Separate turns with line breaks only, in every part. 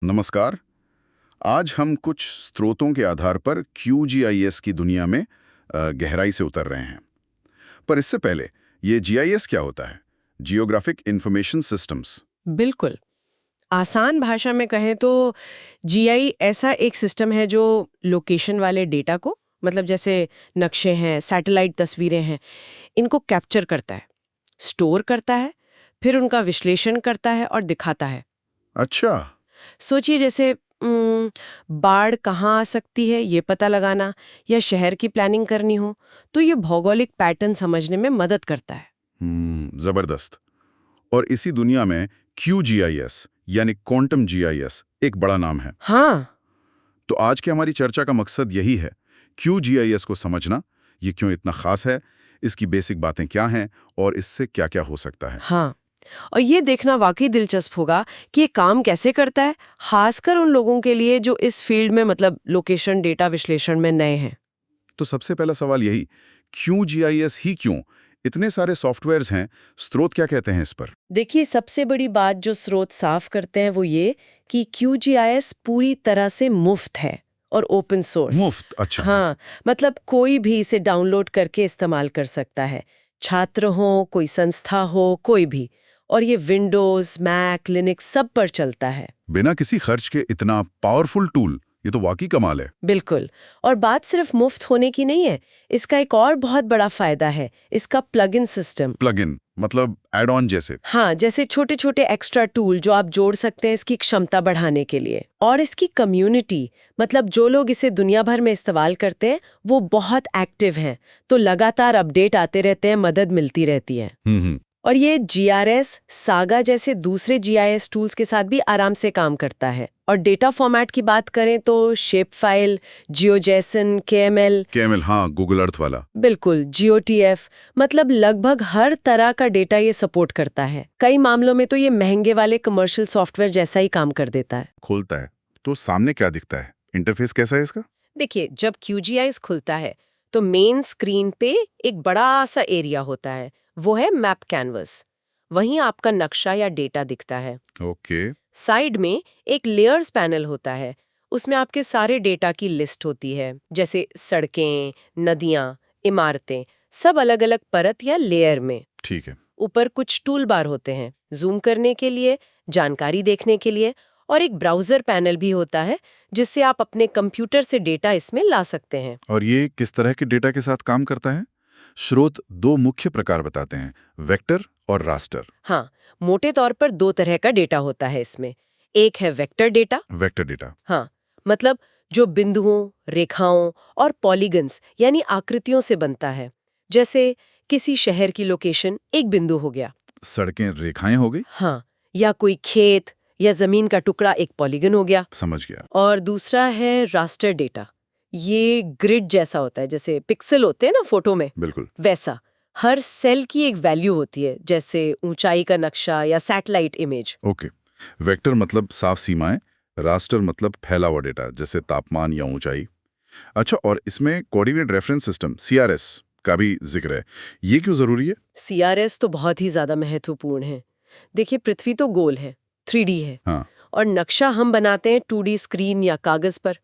नमस्कार। आज हम कुछ स्रोतों के आधार पर QGIS की दुनिया में गहराई से उतर रहे हैं। पर इससे पहले ये GIS क्या होता है? Geographic information systems.
बिल्कुल। आसान भाषा में कहें तो जीआई ऐसा एक सिस्टम है जो लोकेशन वाले डेटा को, मतलब जैसे नक्शे हैं, सैटेलाइट तस्वीरें हैं, इनको कैप्चर करता है, स्टोर करता है, फिर उनका विश्लेषण करता है और दिखाता है।
अच्छा।
सोचिए जैसे बाढ़ कहाँ आ सकती है ये पता लगाना या शहर की प्लानिंग करनी हो, तो ये भौगोलिक पैटर्न समझने में मदद करता है।
जबरदस्त। और इसी दुनिया में QGIS यानी क्वांटम GIS एक बड़ा नाम है।
हाँ,
तो आज की हमारी चर्चा का मकसद यही है, QGIS को समझना, ये क्यों इतना खास है, इसकी बेसिक बातें क्या हैं और इससे क्या क्या हो सकता है।
हाँ। और ये देखना वाकई दिलचस्प होगा कि ये काम कैसे करता है, खासकर उन लोगों के लिए जो इस फील्ड में, मतलब लोकेशन डेटा विश्लेषण में नए हैं।
तो सबसे पहला सवाल यही, क्यों GIS ही क्यों? इतने सारे सॉफ्टवेयर्स हैं, स्रोत क्या कहते हैं इस पर?
देखिए, सबसे बड़ी बात जो स्रोत साफ करते हैं वो ये कि QGIS पूरी तरह से मुफ्त है और ओपन सोर्स।
मुफ्त? अच्छा।
हाँ, मतलब कोई भी इसे डाउनलोड करके इस्तेमाल कर सकता है, छात्र हो, कोई संस्था हो, कोई भी। और ये विंडोज, मैक, लिनक्स सब पर चलता है।
बिना किसी खर्च के इतना पावरफुल टूल, ये तो वाकई कमाल है।
बिल्कुल। और बात सिर्फ मुफ्त होने की नहीं है, इसका एक और बहुत बड़ा फायदा है, इसका plug in system.
Plug in मतलब एड ऑन जैसे?
हाँ, जैसे छोटे छोटे एक्स्ट्रा टूल जो आप जोड़ सकते हैं इसकी क्षमता बढ़ाने के लिए। और इसकी कम्युनिटी, मतलब जो लोग इसे दुनिया भर में इस्तेमाल करते हैं वो बहुत एक्टिव हैं, तो लगातार अपडेट आते रहते हैं, मदद मिलती रहती है। और ये GRS, सागा जैसे दूसरे GIS टूल्स के साथ भी आराम से काम करता है। और डेटा फॉर्मेट की बात करें तो शेप फाइल, जियोजेसन, KML,
हाँ, गूगल अर्थ वाला।
बिल्कुल, GOTF, मतलब लगभग हर तरह का डेटा ये सपोर्ट करता है। कई मामलों में तो ये महंगे वाले कमर्शियल सॉफ्टवेयर जैसा ही काम कर देता है।
खोलता है तो सामने क्या दिखता है? इंटरफेस कैसा है इसका?
देखिए, जब QGIS खुलता है तो मेन स्क्रीन पे एक बड़ा सा एरिया होता है, वो है मैप कैनवस। वहीं आपका नक्शा या डेटा दिखता है।
ओके।
साइड में एक लेयर्स पैनल होता है, उसमें आपके सारे डेटा की लिस्ट होती है, जैसे सड़कें, नदियाँ, इमारतें, सब अलग अलग परत या लेयर में।
ठीक है।
ऊपर कुछ टूल बार होते हैं, जूम करने के लिए, जानकारी देखने के लिए, और एक ब्राउजर पैनल भी होता है जिससे आप अपने कंप्यूटर से डेटा इसमें ला सकते हैं।
और ये किस तरह के डेटा के साथ काम करता है? स्रोत दो मुख्य प्रकार बताते हैं, वेक्टर और रास्टर।
हाँ, मोटे तौर पर दो तरह का डेटा होता है इसमें। एक है वेक्टर डेटा।
Vector data.
हाँ, मतलब जो बिंदुओं, रेखाओं और पॉलीगन्स यानी आकृतियों से बनता है। जैसे किसी शहर की लोकेशन एक बिंदु हो गया।
सड़कें रेखाएं हो गई।
हाँ, या कोई खेत या जमीन का टुकड़ा एक पॉलीगन हो गया।
समझ गया।
और दूसरा है रास्टर डेटा। ये ग्रिड जैसा होता है, जैसे पिक्सल होते हैं ना फोटो में,
बिल्कुल
वैसा। हर सेल की एक वैल्यू होती है, जैसे ऊंचाई का नक्शा या सैटेलाइट इमेज।
ओके। वेक्टर मतलब साफ सीमाएं, रास्टर मतलब फैला हुआ डेटा, जैसे तापमान या ऊंचाई। अच्छा, और इसमें कोऑर्डिनेट रेफरेंस सिस्टम CRS का भी जिक्र है, ये क्यों जरूरी है?
CRS तो बहुत ही ज्यादा महत्वपूर्ण है। देखिए, पृथ्वी तो गोल है, 3D है।
हाँ।
और नक्शा हम बनाते हैं 2D स्क्रीन या कागज पर।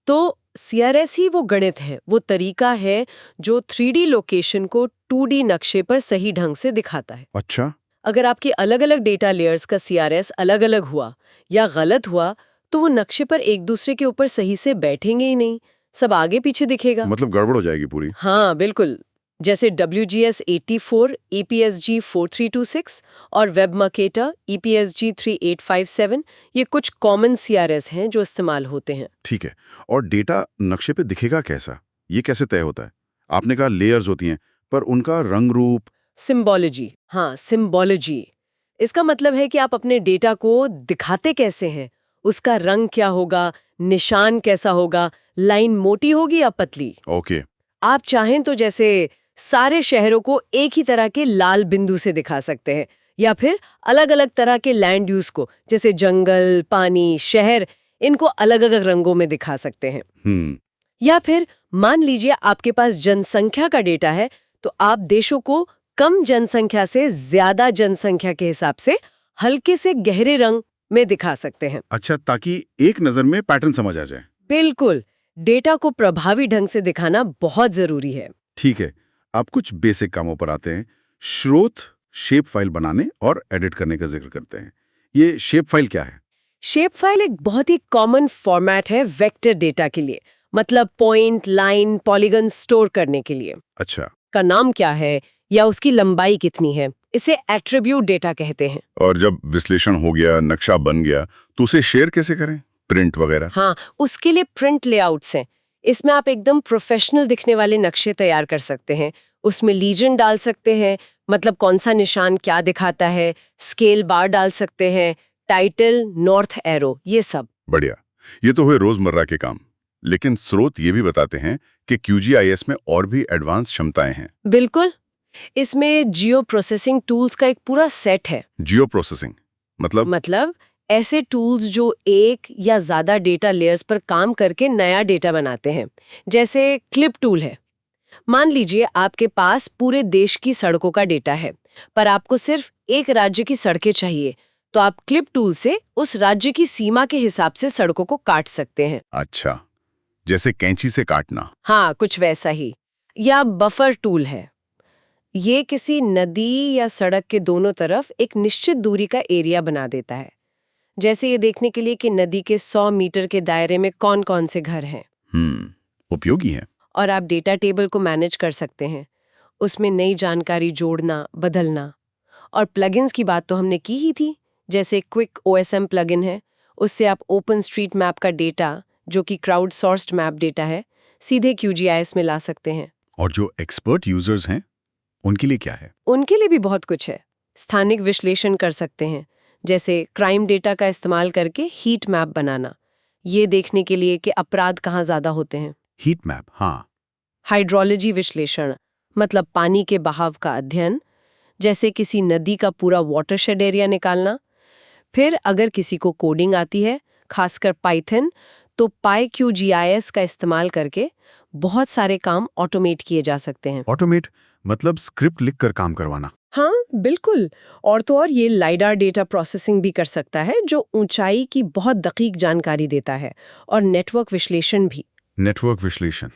तो CRS ही वो गणित है, वो तरीका है जो 3D लोकेशन को 2D नक्शे पर सही ढंग से दिखाता है।
अच्छा।
अगर आपकी अलग-अलग डेटा लेयर्स का CRS अलग-अलग हुआ या गलत हुआ, तो वो नक्शे पर एक दूसरे के ऊपर सही से बैठेंगे ही नहीं, सब आगे पीछे दिखेगा।
मतलब गड़बड़ हो जाएगी पूरी।
हाँ, बिल्कुल। जैसे WGS 84, EPSG 4326 और वेबमार्केटर EPSG 3857, ये कुछ कॉमन CRS हैं जो इस्तेमाल होते हैं।
ठीक है। और डेटा नक्शे पे दिखेगा कैसा? ये कैसे तय होता है? आपने कहा लेयर्स होती हैं, पर उनका रंग रूप?
सिम्बोलॉजी। हाँ, सिम्बोलॉजी। इसका मतलब है कि आप अपने डेटा को दिखाते कैसे हैं, उसका रंग क्या होगा, निशान कैसा होगा, लाइन मोटी होगी या पतली।
ओके।
आप चाहें तो जैसे सारे शहरों को एक ही तरह के लाल बिंदु से दिखा सकते हैं, या फिर अलग-अलग तरह के लैंड यूज को, जैसे जंगल, पानी, शहर, इनको अलग-अलग रंगों में दिखा सकते हैं। या फिर मान लीजिए आपके पास जनसंख्या का डेटा है, तो आप देशों को कम जनसंख्या से ज्यादा जनसंख्या के हिसाब से हल्के से गहरे रंग में दिखा सकते हैं।
अच्छा, ताकि एक नज़र में पैटर्न समझ आ जाए।
बिल्कुल, डेटा को प्रभावी ढंग से दिखाना बहुत जरूरी है।
ठीक है, अब कुछ बेसिक कामों पर आते हैं। स्रोत शेप फाइल बनाने और एडिट करने का जिक्र करते हैं। ये शेप फाइल क्या है?
शेप फाइल एक बहुत ही कॉमन फॉर्मेट है वेक्टर डेटा के लिए, मतलब पॉइंट, लाइन, पॉलीगन स्टोर करने के लिए।
अच्छा।
का नाम क्या है या उसकी लंबाई कितनी है, इसे एट्रीब्यूट डेटा कहते हैं।
और जब विश्लेषण हो गया, नक्शा बन गया, तो उसे शेयर कैसे करें? प्रिंट वगैरह?
हाँ, उसके लिए प्रिंट लेआउट्स हैं। इसमें आप एकदम प्रोफेशनल दिखने वाले नक्शे तैयार कर सकते हैं। उसमें लीजन डाल सकते हैं, मतलब कौन सा निशान क्या दिखाता है, स्केल बार डाल सकते हैं, टाइटल, नॉर्थ एरो, ये सब।
बढ़िया। ये तो हुए रोजमर्रा के काम। लेकिन स्रोत ये भी बताते हैं कि QGIS में और भी एडवांस क्षमताएं हैं।
बिल्कुल, इसमें जियो प्रोसेसिंग टूल्स का एक पूरा सेट है।
जियो प्रोसेसिंग मतलब?
ऐसे टूल्स जो एक या ज्यादा डेटा लेयर्स पर काम करके नया डेटा बनाते हैं। जैसे क्लिप टूल है। मान लीजिए आपके पास पूरे देश की सड़कों का डेटा है, पर आपको सिर्फ एक राज्य की सड़कें चाहिए, तो आप क्लिप टूल से उस राज्य की सीमा के हिसाब से सड़कों को काट सकते हैं।
अच्छा, जैसे कैंची से काटना।
हाँ, कुछ वैसा ही। या बफर टूल है। ये किसी नदी या सड़क के दोनों तरफ एक निश्चित दूरी का एरिया बना देता है, जैसे ये देखने के लिए कि नदी के 100 मीटर के दायरे में कौन कौन से घर हैं।
उपयोगी है।
और आप डेटा टेबल को मैनेज कर सकते हैं, उसमें नई जानकारी जोड़ना, बदलना। और प्लगइन्स की बात तो हमने की ही थी, जैसे क्विक OSM प्लगइन है। उससे आप ओपन स्ट्रीट मैप का डेटा, जो कि क्राउड सोर्स्ड मैप डेटा है, सीधे QGIS में ला सकते हैं।
और जो एक्सपर्ट यूजर्स हैं, उनके लिए क्या है?
उनके लिए भी बहुत कुछ है। स्थानिक विश्लेषण कर सकते हैं, जैसे क्राइम डेटा का इस्तेमाल करके हीट मैप बनाना, ये देखने के लिए कि अपराध कहाँ ज्यादा होते हैं।
हीट मैप, हाँ।
हाइड्रोलॉजी विश्लेषण, मतलब पानी के बहाव का अध्ययन, जैसे किसी नदी का पूरा वाटरशेड एरिया निकालना। फिर अगर किसी को कोडिंग आती है, खासकर पाइथन, तो PyQGIS का इस्तेमाल करके बहुत सारे काम ऑटोमेट किए जा सकते हैं।
ऑटोमेट मतलब स्क्रिप्ट लिखकर काम करवाना।
हाँ, बिल्कुल। और तो और ये लाइडार डेटा प्रोसेसिंग भी कर सकता है, जो ऊंचाई की बहुत दकीक जानकारी देता है, और नेटवर्क विश्लेषण भी।
नेटवर्क विश्लेषण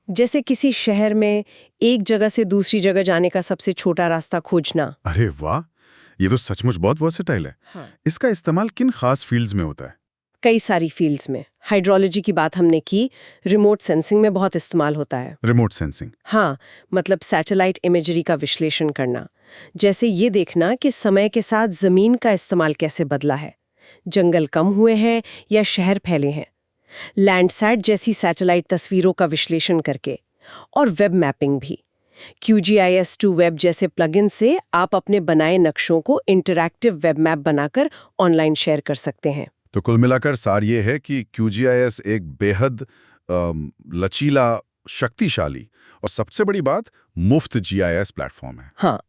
जैसे किसी शहर में एक जगह से दूसरी जगह जाने का सबसे छोटा रास्ता खोजना।
अरे वाह, ये तो सचमुच बहुत वर्सेटाइल है।
हाँ।
इसका इस्तेमाल किन खास फील्ड्स में होता है?
कई सारी फील्ड्स में। हाइड्रोलॉजी की बात हमने की, रिमोट सेंसिंग में बहुत इस्तेमाल होता है।
Remote sensing?
हाँ, मतलब सैटेलाइट इमेजरी का विश्लेषण करना, जैसे ये देखना कि समय के साथ जमीन का इस्तेमाल कैसे बदला है, जंगल कम हुए हैं या शहर फैले हैं। लैंडसैट जैसी सैटेलाइट तस्वीरों का विश्लेषण करके। और वेब मैपिंग भी। QGIS to वेब जैसे प्लगइन से आप अपने बनाए नक्शों को इंटरैक्टिव वेब मैप बनाकर ऑनलाइन शेयर कर सकते हैं।
तो कुल मिलाकर सार ये है कि QGIS एक बेहद लचीला, शक्तिशाली और सबसे बड़ी बात मुफ्त GIS प्लेटफॉर्म है।
हाँ,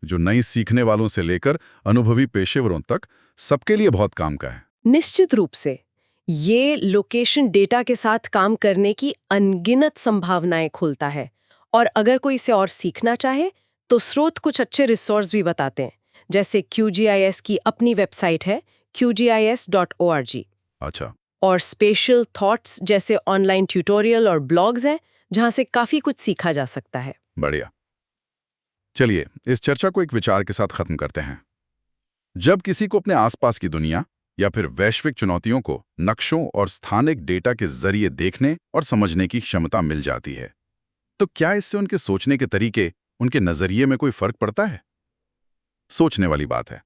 जो नई सीखने वालों से लेकर अनुभवी पेशेवरों तक सबके लिए बहुत काम का है।
निश्चित रूप से। ये लोकेशन डेटा के साथ काम करने की अनगिनत संभावनाएं खोलता है। और अगर कोई इसे और सीखना चाहे, तो स्रोत कुछ अच्छे रिसोर्स भी बताते हैं, जैसे QGIS की अपनी वेबसाइट है QGIS.org।
अच्छा।
और स्पेशल थॉट्स जैसे ऑनलाइन ट्यूटोरियल और ब्लॉग्स हैं, जहां से काफी कुछ सीखा जा सकता है।
बढ़िया। चलिए इस चर्चा को एक विचार के साथ खत्म करते हैं। जब किसी को अपने आसपास की दुनिया या फिर वैश्विक चुनौतियों को नक्शों और स्थानिक डेटा के जरिए देखने और समझने की क्षमता मिल जाती है, तो क्या इससे उनके सोचने के तरीके, उनके नजरिए में कोई फर्क पड़ता है? सोचने वाली बात है।